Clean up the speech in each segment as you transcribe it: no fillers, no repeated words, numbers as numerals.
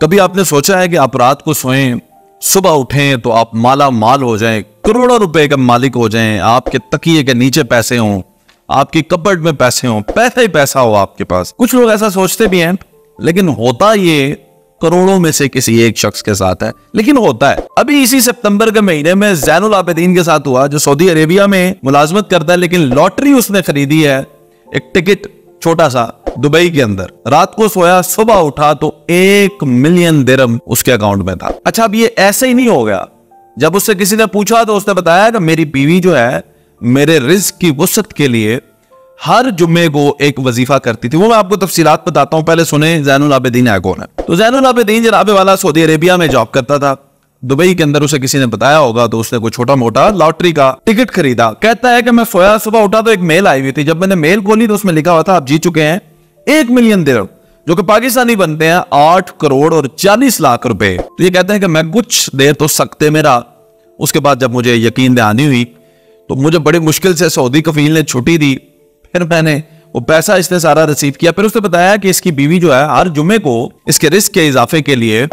कभी आपने सोचा है कि आप रात को सोएं, सुबह उठें तो आप माला माल हो जाएं, करोड़ों रुपए के मालिक हो जाएं, आपके तकिए के नीचे पैसे हों, आपकी कपबोर्ड में पैसे हों, पैसा ही पैसा हो आपके पास। कुछ लोग ऐसा सोचते भी हैं, लेकिन होता ये करोड़ों में से किसी एक शख्स के साथ है, लेकिन होता है। अभी इसी सितंबर के महीने में ज़ैनुल आबिदीन के साथ हुआ, जो सऊदी अरेबिया में मुलाजमत करता है, लेकिन लॉटरी उसने खरीदी है, एक टिकट छोटा सा दुबई के अंदर। रात को सोया, सुबह उठा तो 1 मिलियन दिरहम उसके अकाउंट में था। अच्छा, अब ये ऐसे ही नहीं हो गया। जब उससे किसी ने पूछा तो उसने बताया कि मेरी बीवी जो है मेरे रिज्क की वसअत के लिए हर जुम्मे को एक वजीफा करती थी। वो मैं आपको तफसीलात बताता हूं, पहले सुने ज़ैनुल आबिदीन है कौन है। तो ज़ैनुल आबिदीन जनाबे वाला सऊदी अरेबिया में जॉब करता था। दुबई के अंदर उसे किसी ने बताया होगा, तो उसने कोई छोटा मोटा लॉटरी का टिकट खरीदा। कहता है कि मैं सोया, सुबह उठा तो एक मेल आई हुई थी। जब मैंने मेल खोली तो उसमें लिखा हुआ था आप जीत चुके हैं 1 मिलियन दिरहम, जो कि पाकिस्तानी बनते हैं 8 करोड़ और 40 लाख रुपए। तो ये कहते हैं कि मैं कुछ देर तो सकते में रहा। उसके बाद जब मुझे यकीन दहानी हुई तो मुझे बड़ी मुश्किल से सऊदी कफील ने छुट्टी दी, फिर मैंने वो पैसा इसने सारा रिसीव किया। फिर उसने बताया कि इसकी बीवी जो है हर जुम्मे को इसके रिस्क के इजाफे के लिए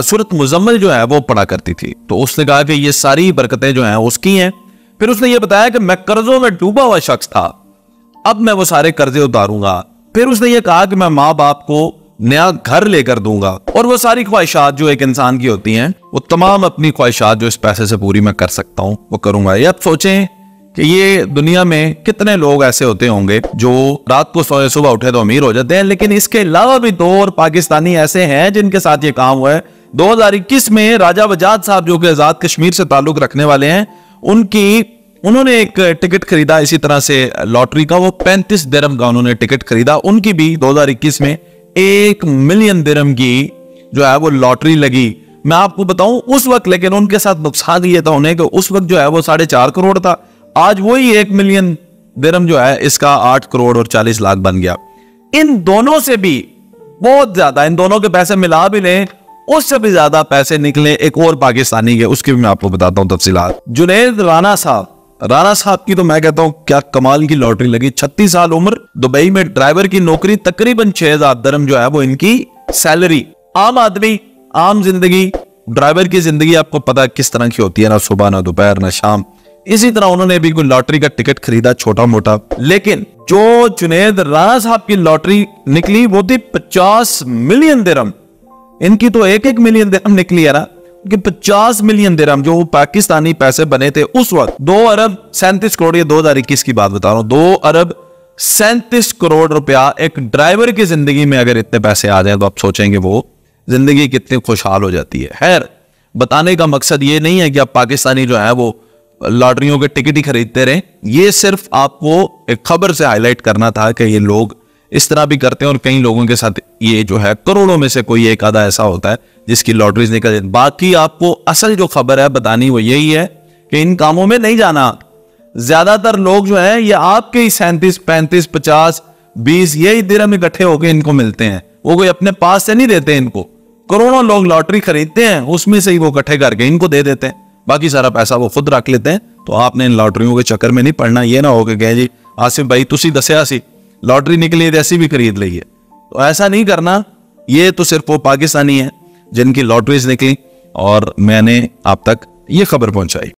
सूरत मुजम्मिल जो है वो पढ़ा करती थी। तो उसने कहा कि ये सारी बरकतें जो हैं उसकी हैं। फिर उसने ये बताया कि मैं कर्जों में डूबा हुआ शख्स था, अब मैं वो सारे कर्जे उतारूंगा। फिर उसने ये कहा कि मैं माँ बाप को नया घर लेकर दूंगा, और वो सारी ख्वाहिशात जो एक इंसान की होती हैं, वो तमाम अपनी ख्वाहिशात जो इस पैसे से पूरी मैं कर सकता हूं वो करूंगा। ये आप सोचें कि ये दुनिया में कितने लोग ऐसे होते होंगे जो रात को सोए, सुबह उठे तो अमीर हो जाते हैं। लेकिन इसके अलावा भी 2 और पाकिस्तानी ऐसे हैं जिनके साथ ये काम हुआ है। 2021 में राजा वजाद साहब, जो कि आजाद कश्मीर से ताल्लुक रखने वाले हैं, उन्होंने एक टिकट खरीदा इसी तरह से लॉटरी का। वो 35 दिरहम का उन्होंने टिकट खरीदा। उनकी भी 2021 में 1 मिलियन दिरहम की जो है वो लॉटरी लगी। मैं आपको बताऊं उस वक्त, लेकिन उनके साथ नुकसान ये था उन्हें कि उस वक्त जो है वो 4.5 करोड़ था। आज वही 1 मिलियन दिरहम जो है इसका 8 करोड़ और 40 लाख बन गया। इन दोनों से भी बहुत ज्यादा, इन दोनों के पैसे मिला भी लें, उससे भी ज्यादा पैसे निकले एक और पाकिस्तानी के, उसकी भी मैं आपको बताता हूं तफसीलात। जुनैद राणा साहब की तो मैं कहता हूं क्या कमाल की लॉटरी लगी। 36 साल उम्र, दुबई में ड्राइवर की नौकरी, तकरीबन 6,000 दिरहम जो है वो इनकी सैलरी। आम आदमी, आम जिंदगी, ड्राइवर की जिंदगी आपको पता किस तरह की होती है, ना सुबह ना दोपहर ना शाम। इसी तरह उन्होंने भी कोई लॉटरी का टिकट खरीदा छोटा मोटा। लेकिन जो जुनैद राणा साहब की लॉटरी निकली वो थी 50 मिलियन दिरहम। इनकी तो 1-1 मिलियन दिरहम निकली है ना, कि 50 मिलियन दिरहम जो पाकिस्तानी पैसे बने थे उस वक्त 2 अरब 37 करोड़, ये 2021 की बात बता रहा हूं, 2 अरब 37 करोड़ रुपया एक ड्राइवर की जिंदगी में अगर इतने पैसे आ जाए तो आप सोचेंगे वो जिंदगी कितनी खुशहाल हो जाती है। खैर, बताने का मकसद ये नहीं है कि आप पाकिस्तानी जो है वो लॉटरियों के टिकट ही खरीदते रहे। ये सिर्फ आपको एक खबर से हाईलाइट करना था कि ये लोग इस तरह भी करते हैं, और कई लोगों के साथ ये जो है करोड़ों में से कोई एक आधा ऐसा होता है जिसकी लॉटरीज निकल जाती। बाकी आपको असल जो खबर है बतानी वो यही है कि इन कामों में नहीं जाना। ज्यादातर लोग जो है ये आपके ही 37, 35, 50, 20 यही दिरहम इकट्ठे होकर इनको मिलते हैं। वो कोई अपने पास से नहीं देते इनको। करोड़ों लोग लॉटरी खरीदते हैं, उसमें से ही वो इकट्ठे करके इनको दे देते हैं, बाकी सारा पैसा वो खुद रख लेते हैं। तो आपने इन लॉटरियों के चक्कर में नहीं पड़ना। ये ना हो कि कहें जी आसिफ भाई तुसी दसिया सी लॉटरी निकली है ऐसी भी खरीद ली है, तो ऐसा नहीं करना। ये तो सिर्फ वो पाकिस्तानी है जिनकी लॉटरीज निकली और मैंने आप तक ये खबर पहुंचाई।